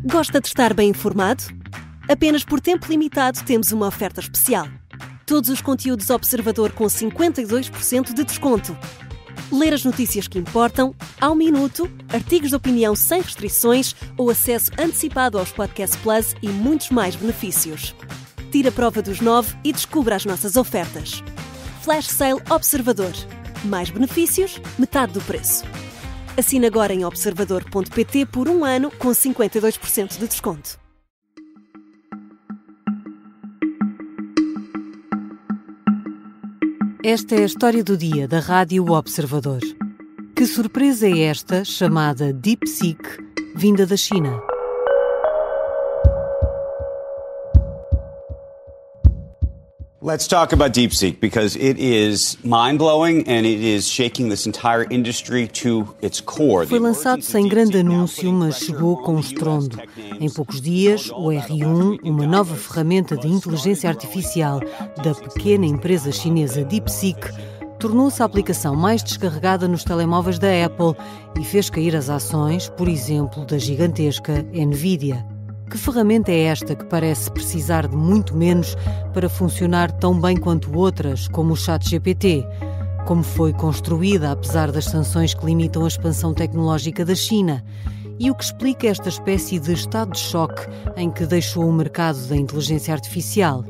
Gosta de estar bem informado? Apenas por tempo limitado temos uma oferta especial. Todos os conteúdos Observador com 52% de desconto. Ler as notícias que importam, ao minuto, artigos de opinião sem restrições ou acesso antecipado aos Podcast Plus e muitos mais benefícios. Tire a prova dos 9 e descubra as nossas ofertas. Flash Sale Observador. Mais benefícios, metade do preço. Assine agora em observador.pt por 1 ano com 52% de desconto. Esta é a história do dia da Rádio Observador. Que surpresa é esta, chamada DeepSeek, vinda da China? Let's talk about DeepSeek because it is mind-blowing and it is shaking this entire industry to its core. Foi lançado sem grande anúncio, mas chegou com estrondo. Em poucos dias, o R1, uma nova ferramenta de inteligência artificial da pequena empresa chinesa DeepSeek, tornou-se a aplicação mais descarregada nos telemóveis da Apple e fez cair as ações, por exemplo, da gigantesca Nvidia. Que ferramenta é esta que parece precisar de muito menos para funcionar tão bem quanto outras, como o ChatGPT? Como foi construída, apesar das sanções que limitam a expansão tecnológica da China? E o que explica esta espécie de estado de choque em que deixou o mercado da inteligência artificial?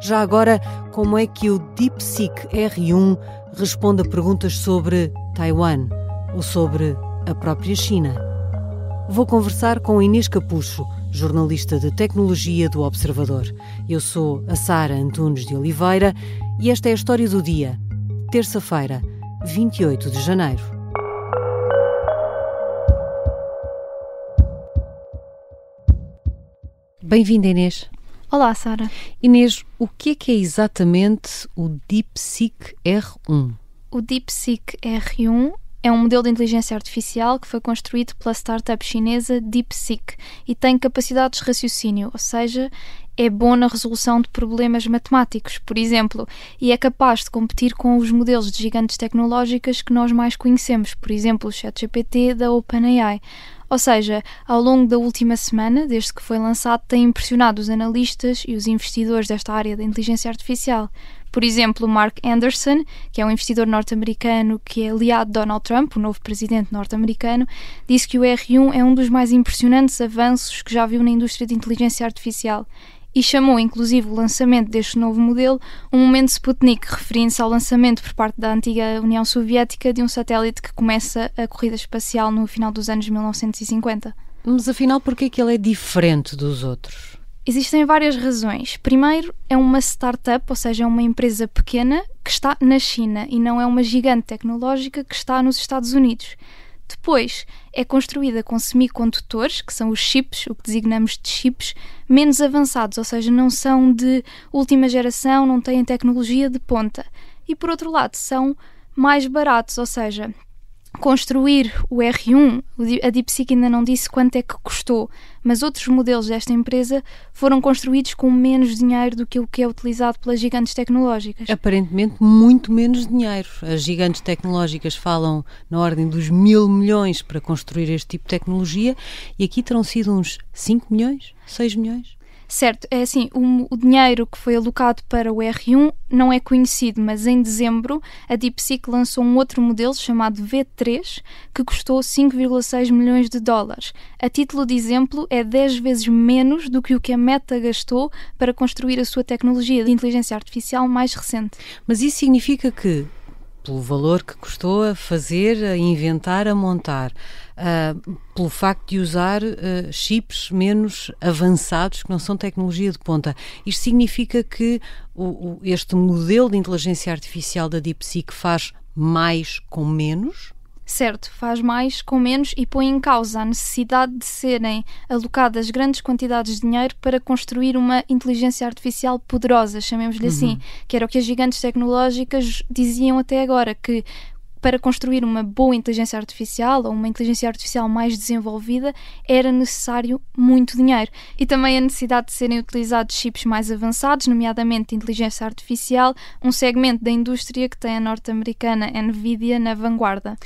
Já agora, como é que o DeepSeek R1 responde a perguntas sobre Taiwan ou sobre a própria China? Vou conversar com Inês Capucho, jornalista de tecnologia do Observador. Eu sou a Sara Antunes de Oliveira e esta é a história do dia, terça-feira, 28 de janeiro. Bem-vinda, Inês. Olá, Sara. Inês, o que é exatamente o DeepSeek R1? O DeepSeek R1 é um modelo de inteligência artificial que foi construído pela startup chinesa DeepSeek e tem capacidades de raciocínio, ou seja, é bom na resolução de problemas matemáticos, por exemplo, e é capaz de competir com os modelos de gigantes tecnológicas que nós mais conhecemos, por exemplo, o ChatGPT da OpenAI. Ou seja, ao longo da última semana, desde que foi lançado, tem impressionado os analistas e os investidores desta área da inteligência artificial. Por exemplo, Mark Anderson, que é um investidor norte-americano que é aliado de Donald Trump, o novo presidente norte-americano, disse que o R1 é um dos mais impressionantes avanços que já viu na indústria de inteligência artificial e chamou, inclusive, o lançamento deste novo modelo um momento Sputnik, referindo-se ao lançamento por parte da antiga União Soviética de um satélite que começa a corrida espacial no final dos anos 1950. Mas afinal, por que é que ele é diferente dos outros? Existem várias razões. Primeiro, é uma startup, ou seja, é uma empresa pequena que está na China e não é uma gigante tecnológica que está nos Estados Unidos. Depois, é construída com semicondutores, que são os chips, o que designamos de chips, menos avançados, ou seja, não são de última geração, não têm tecnologia de ponta. E, por outro lado, são mais baratos, ou seja, construir o R1, a DeepSeek ainda não disse quanto é que custou, mas outros modelos desta empresa foram construídos com menos dinheiro do que o que é utilizado pelas gigantes tecnológicas. Aparentemente muito menos dinheiro. As gigantes tecnológicas falam na ordem dos 1.000 milhões para construir este tipo de tecnologia e aqui terão sido uns 5 milhões, 6 milhões? Certo, é assim, o dinheiro que foi alocado para o R1 não é conhecido, mas em dezembro a DeepSeek lançou um outro modelo chamado V3 que custou 5,6 milhões de dólares. A título de exemplo, é 10 vezes menos do que o que a Meta gastou para construir a sua tecnologia de inteligência artificial mais recente. Mas isso significa que, pelo valor que custou a fazer, a inventar, a montar, pelo facto de usar chips menos avançados, que não são tecnologia de ponta, isto significa que este modelo de inteligência artificial da DeepSeek faz mais com menos? Certo, faz mais com menos e põe em causa a necessidade de serem alocadas grandes quantidades de dinheiro para construir uma inteligência artificial poderosa, chamemos-lhe assim, que era o que as gigantes tecnológicas diziam até agora, que para construir uma boa inteligência artificial ou uma inteligência artificial mais desenvolvida era necessário muito dinheiro. E também a necessidade de serem utilizados chips mais avançados, nomeadamente de inteligência artificial, um segmento da indústria que tem a norte-americana Nvidia na vanguarda.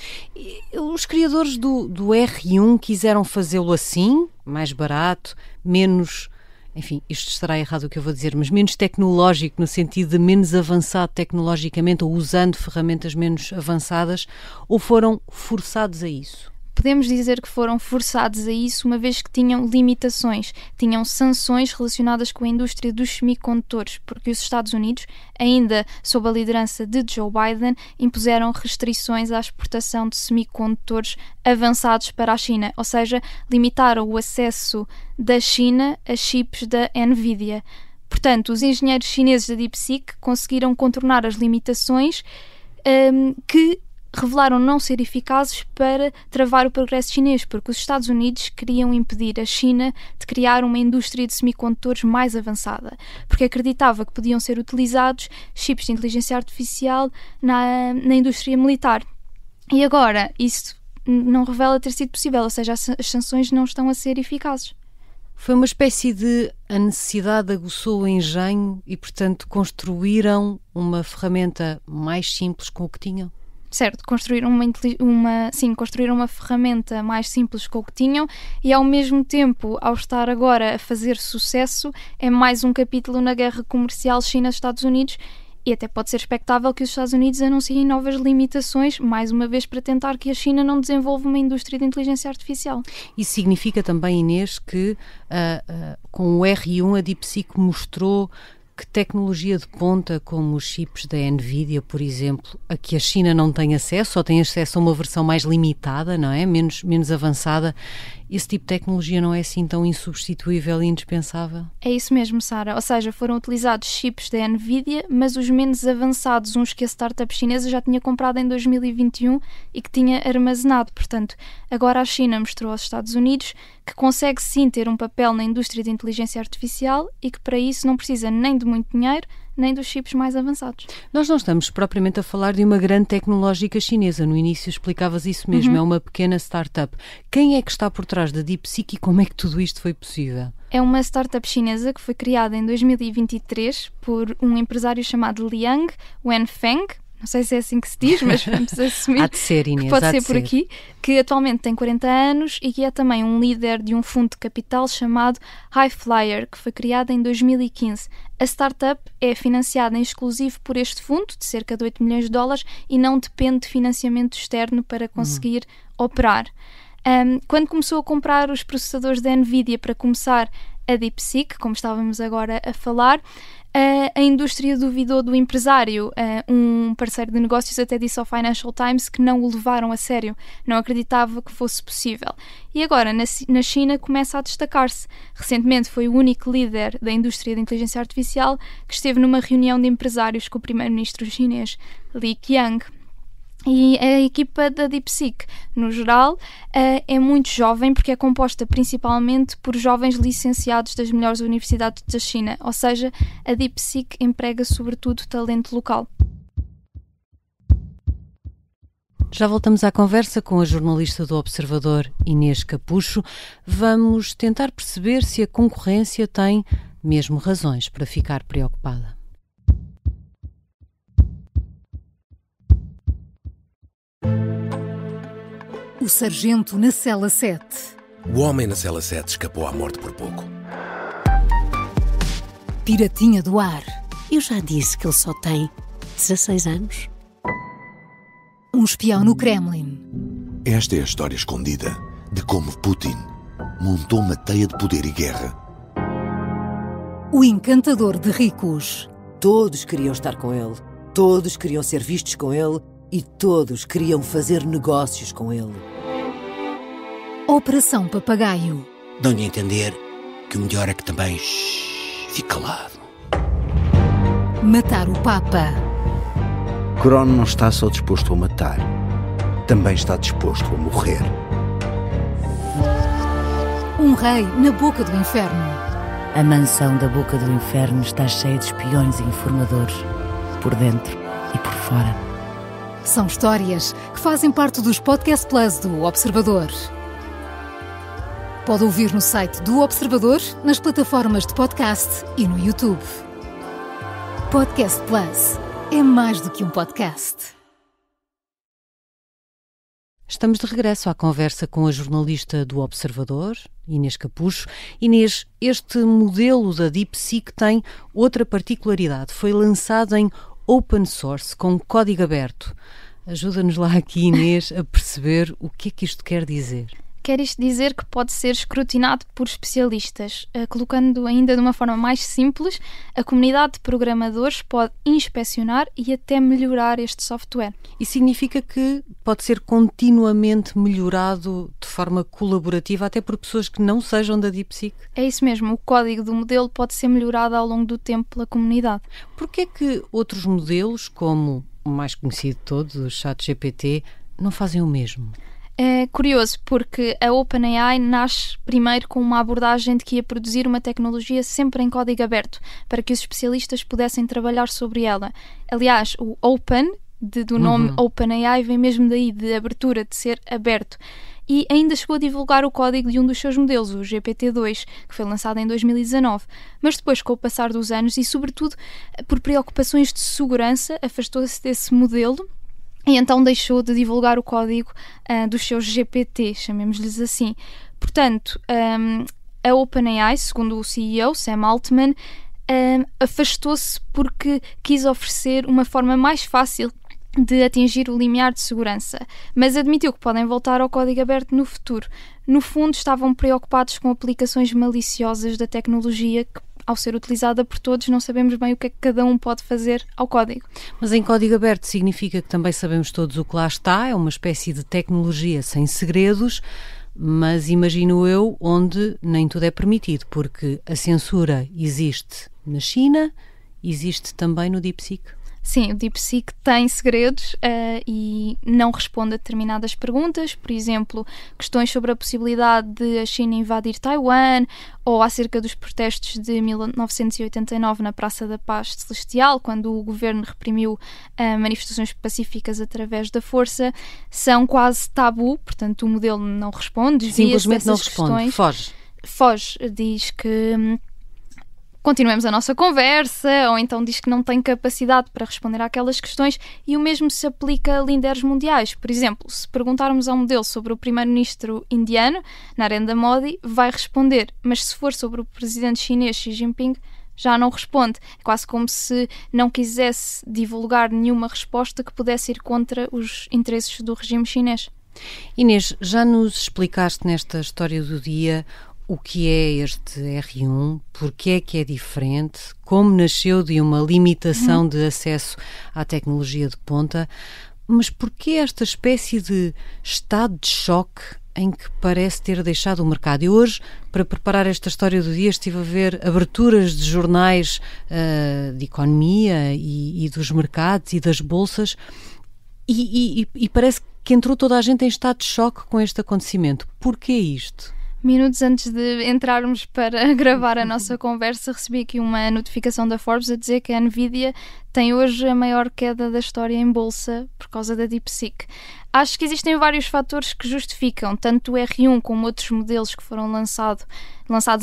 Os criadores do R1 quiseram fazê-lo assim, mais barato, menos... Enfim, isto estará errado o que eu vou dizer, mas menos tecnológico, no sentido de menos avançado tecnologicamente, ou usando ferramentas menos avançadas, ou foram forçados a isso? Podemos dizer que foram forçados a isso, uma vez que tinham limitações, tinham sanções relacionadas com a indústria dos semicondutores, porque os Estados Unidos, ainda sob a liderança de Joe Biden, impuseram restrições à exportação de semicondutores avançados para a China, ou seja, limitaram o acesso da China a chips da Nvidia. Portanto, os engenheiros chineses da DeepSeek conseguiram contornar as limitações que revelaram não ser eficazes para travar o progresso chinês, porque os Estados Unidos queriam impedir a China de criar uma indústria de semicondutores mais avançada, porque acreditava que podiam ser utilizados chips de inteligência artificial na indústria militar. E agora, isso não revela ter sido possível, ou seja, as sanções não estão a ser eficazes. Foi uma espécie de a necessidade aguçou o engenho e, portanto, construíram uma ferramenta mais simples com o que tinham? Certo, construíram uma ferramenta mais simples com o que tinham e, ao mesmo tempo, ao estar agora a fazer sucesso, é mais um capítulo na guerra comercial China-Estados Unidos e até pode ser expectável que os Estados Unidos anunciem novas limitações, mais uma vez para tentar que a China não desenvolva uma indústria de inteligência artificial. Isso significa também, Inês, que com o R1 a DeepSeek mostrou que tecnologia de ponta, como os chips da Nvidia, por exemplo, a que a China não tem acesso, ou tem acesso a uma versão mais limitada, não é? Menos avançada, esse tipo de tecnologia não é assim tão insubstituível e indispensável? É isso mesmo, Sara. Ou seja, foram utilizados chips da Nvidia, mas os menos avançados, uns que a startup chinesa já tinha comprado em 2021 e que tinha armazenado. Portanto, agora a China mostrou aos Estados Unidos que consegue sim ter um papel na indústria de inteligência artificial e que para isso não precisa nem de muito dinheiro, nem dos chips mais avançados. Nós não estamos propriamente a falar de uma grande tecnológica chinesa. No início explicavas isso mesmo, é uma pequena startup. Quem é que está por trás da DeepSeek e como é que tudo isto foi possível? É uma startup chinesa que foi criada em 2023 por um empresário chamado Liang Wenfeng. Não sei se é assim que se diz, mas vamos assumir. Há de ser, Inês, que pode ser por aqui, que atualmente tem 40 anos e que é também um líder de um fundo de capital chamado Highflyer, que foi criado em 2015. A startup é financiada em exclusivo por este fundo, de cerca de 8 milhões de dólares, e não depende de financiamento externo para conseguir operar. Quando começou a comprar os processadores da Nvidia para começar a DeepSeek, como estávamos agora a falar, a indústria duvidou do empresário. Um parceiro de negócios até disse ao Financial Times que não o levaram a sério, não acreditava que fosse possível. E agora, na China, começa a destacar-se. Recentemente foi o único líder da indústria de inteligência artificial que esteve numa reunião de empresários com o primeiro-ministro chinês, Li Qiang. E a equipa da DeepSeek, no geral, é muito jovem porque é composta principalmente por jovens licenciados das melhores universidades da China, ou seja, a DeepSeek emprega sobretudo talento local. Já voltamos à conversa com a jornalista do Observador, Inês Capucho. Vamos tentar perceber se a concorrência tem mesmo razões para ficar preocupada. O sargento na cela 7. O homem na cela 7 escapou à morte por pouco. Piratinha do ar. Eu já disse que ele só tem 16 anos. Um espião no Kremlin. Esta é a história escondida de como Putin montou uma teia de poder e guerra. O encantador de ricos. Todos queriam estar com ele. Todos queriam ser vistos com ele. E todos queriam fazer negócios com ele. Operação Papagaio. Dão-lhe a entender que o melhor é que também fique calado. Matar o Papa. Crono não está só disposto a matar, também está disposto a morrer. Um rei na boca do inferno. A mansão da boca do inferno está cheia de espiões e informadores, por dentro e por fora. São histórias que fazem parte dos Podcast Plus do Observador. Pode ouvir no site do Observador, nas plataformas de podcast e no YouTube. Podcast Plus é mais do que um podcast. Estamos de regresso à conversa com a jornalista do Observador, Inês Capucho. Inês, este modelo da DeepSeek tem outra particularidade. Foi lançado em open source, com código aberto. Ajuda-nos lá aqui, Inês, a perceber o que é que isto quer dizer. Quer isto dizer que pode ser escrutinado por especialistas. Colocando ainda de uma forma mais simples, a comunidade de programadores pode inspecionar e até melhorar este software. Isso significa que pode ser continuamente melhorado de forma colaborativa, até por pessoas que não sejam da DeepSeek? É isso mesmo, o código do modelo pode ser melhorado ao longo do tempo pela comunidade. Porquê é que outros modelos, como o mais conhecido de todos, o ChatGPT, não fazem o mesmo? É curioso porque a OpenAI nasce primeiro com uma abordagem de que ia produzir uma tecnologia sempre em código aberto, para que os especialistas pudessem trabalhar sobre ela. Aliás, o Open, do nome OpenAI, vem mesmo daí, de abertura, de ser aberto. E ainda chegou a divulgar o código de um dos seus modelos, o GPT-2, que foi lançado em 2019. Mas depois, com o passar dos anos e, sobretudo, por preocupações de segurança, afastou-se desse modelo e então deixou de divulgar o código dos seus GPT, chamemos-lhes assim. Portanto, a OpenAI, segundo o CEO, Sam Altman, afastou-se porque quis oferecer uma forma mais fácil de atingir o limiar de segurança, mas admitiu que podem voltar ao código aberto no futuro. No fundo, estavam preocupados com aplicações maliciosas da tecnologia que, ao ser utilizada por todos, não sabemos bem o que é que cada um pode fazer ao código. Mas em código aberto significa que também sabemos todos o que lá está, é uma espécie de tecnologia sem segredos, mas imagino eu onde nem tudo é permitido, porque a censura existe na China, existe também no DeepSeek. Sim, o DeepSeek tem segredos e não responde a determinadas perguntas, por exemplo, questões sobre a possibilidade de a China invadir Taiwan ou acerca dos protestos de 1989 na Praça da Paz Celestial, quando o governo reprimiu manifestações pacíficas através da força, são quase tabu, portanto o modelo não responde, desvia-se dessas questões. Foge, diz que continuemos a nossa conversa, ou então diz que não tem capacidade para responder àquelas questões, e o mesmo se aplica a líderes mundiais. Por exemplo, se perguntarmos ao modelo sobre o primeiro-ministro indiano, Narendra Modi, vai responder, mas se for sobre o presidente chinês Xi Jinping, já não responde. É quase como se não quisesse divulgar nenhuma resposta que pudesse ir contra os interesses do regime chinês. Inês, já nos explicaste nesta história do dia o que é este R1, porque é diferente, como nasceu de uma limitação de acesso à tecnologia de ponta, mas porquê esta espécie de estado de choque em que parece ter deixado o mercado? E hoje, para preparar esta história do dia, estive a ver aberturas de jornais de economia e dos mercados e das bolsas e parece que entrou toda a gente em estado de choque com este acontecimento. Porquê isto? Minutos antes de entrarmos para gravar a nossa conversa, recebi aqui uma notificação da Forbes a dizer que a Nvidia tem hoje a maior queda da história em bolsa por causa da DeepSeek. Acho que existem vários fatores que justificam, tanto o R1 como outros modelos que foram lançados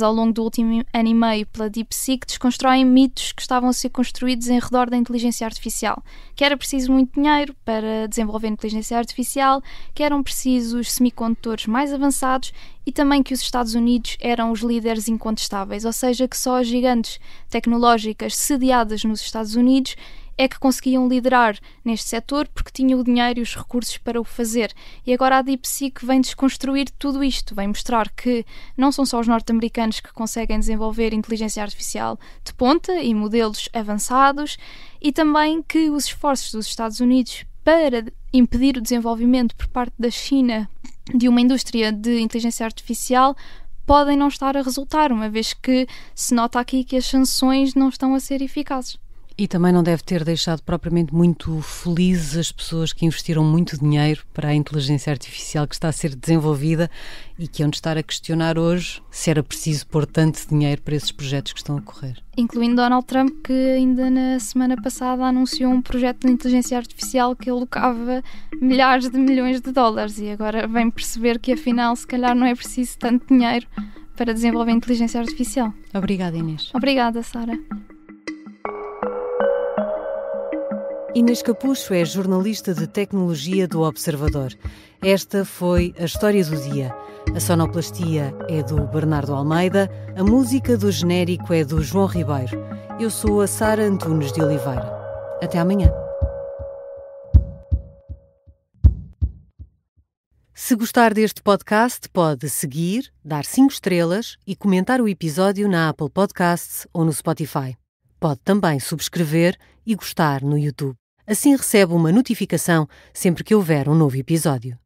ao longo do último ano e meio pela DeepSeek, desconstroem mitos que estavam a ser construídos em redor da inteligência artificial. Que era preciso muito dinheiro para desenvolver inteligência artificial, que eram precisos semicondutores mais avançados e também que os Estados Unidos eram os líderes incontestáveis, ou seja, que só as gigantes tecnológicas sediadas nos Estados Unidos é que conseguiam liderar neste setor porque tinham o dinheiro e os recursos para o fazer. E agora a DeepSeek vem desconstruir tudo isto, vem mostrar que não são só os norte-americanos que conseguem desenvolver inteligência artificial de ponta e modelos avançados, e também que os esforços dos Estados Unidos para impedir o desenvolvimento por parte da China de uma indústria de inteligência artificial podem não estar a resultar, uma vez que se nota aqui que as sanções não estão a ser eficazes. E também não deve ter deixado propriamente muito felizes as pessoas que investiram muito dinheiro para a inteligência artificial que está a ser desenvolvida e que hão de estar a questionar hoje se era preciso pôr tanto dinheiro para esses projetos que estão a correr. Incluindo Donald Trump, que ainda na semana passada anunciou um projeto de inteligência artificial que alocava milhares de milhões de dólares e agora vem perceber que afinal se calhar não é preciso tanto dinheiro para desenvolver inteligência artificial. Obrigada, Inês. Obrigada, Sara. Inês Capucho é jornalista de tecnologia do Observador. Esta foi a história do dia. A sonoplastia é do Bernardo Almeida, a música do genérico é do João Ribeiro. Eu sou a Sara Antunes de Oliveira. Até amanhã. Se gostar deste podcast, pode seguir, dar 5 estrelas e comentar o episódio na Apple Podcasts ou no Spotify. Pode também subscrever e gostar no YouTube. Assim recebe uma notificação sempre que houver um novo episódio.